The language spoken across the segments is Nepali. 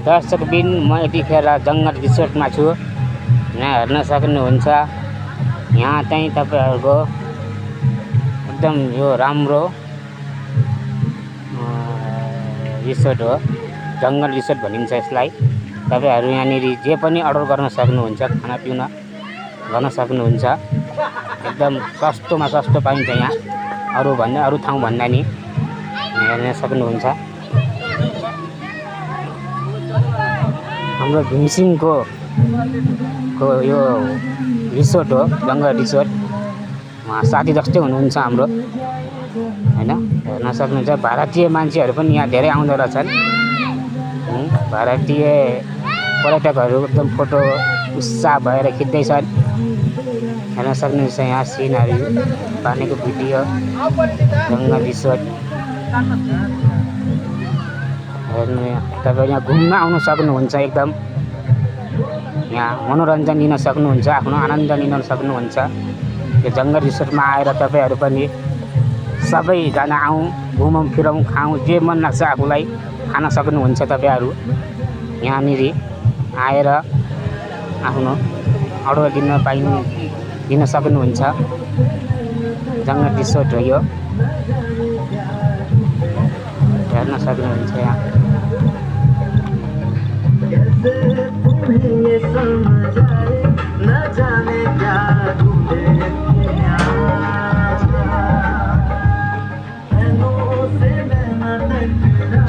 दर्शकबिन म यतिखेर जङ्गल रिसोर्टमा छु। यहाँ हेर्न सक्नुहुन्छ, यहाँ चाहिँ तपाईहरुको एकदम यो राम्रो रिसोर्ट हो। जङ्गल रिसोर्ट भनिन्छ यसलाई। तपाईहरु यहाँनिर जे पनि अर्डर गर्न सक्नुहुन्छ, खाना पिउन गर्न सक्नुहुन्छ। एकदम सस्तोमा सस्तो पाइन्छ यहाँ, अरु ठाउँ भन्दा नि। हेर्न सक्नुहुन्छ, हाम्रो भीमसिंहको यो रिसोर्ट हो, जङ्गल रिसोर्ट। उहाँ साथी जस्तै हुनुहुन्छ हाम्रो, हैन? हेर्न सक्नुहुन्छ, भारतीय मान्छेहरु पनि यहाँ धेरै आउँदो रहेछन्। भारतीय पर्यटकहरु एकदम फोटो उत्साह भएर खिच्दैछन्। हेर्न सक्नुहुन्छ यहाँ सिनहरु, पानीको भिडियो, जङ्गल रिसोर्ट। हेर्नु तपाईहरु यहाँ घुम्न आउन सक्नुहुन्छ। एकदम यहाँ मनोरञ्जन लिन सक्नुहुन्छ, आफ्नो आनन्द लिन सक्नुहुन्छ। यो जङ्गल रिसोर्टमा आएर तपाईहरु पनि सबैजना आउँ, घुमौँ फिरौँ, खाउँ, जे मन लाग्छ आफूलाई खान सक्नुहुन्छ। तपाईहरु यहाँनिर आएर आफ्नो अर्डर दिन सक्नुहुन्छ। जङ्गल रिसोर्ट हो यो, हेर्न सक्नुहुन्छ यहाँ।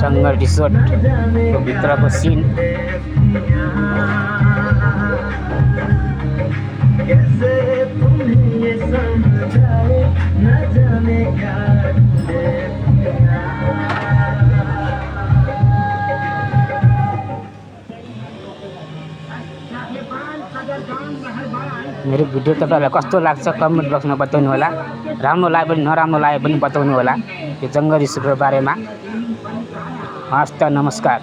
जङ्गल रिसोर्ट को भित्रको सिन। मेरो भिडियो तपाईहरुलाई कस्तो लाग्छ कमेन्ट बक्समा बताउनु होला। राम्रो लाग्यो पनि नराम्रो लाग्यो पनि बताउनु होला यो जङ्गल रिसोर्टको बारेमा। हस्त नमस्कार।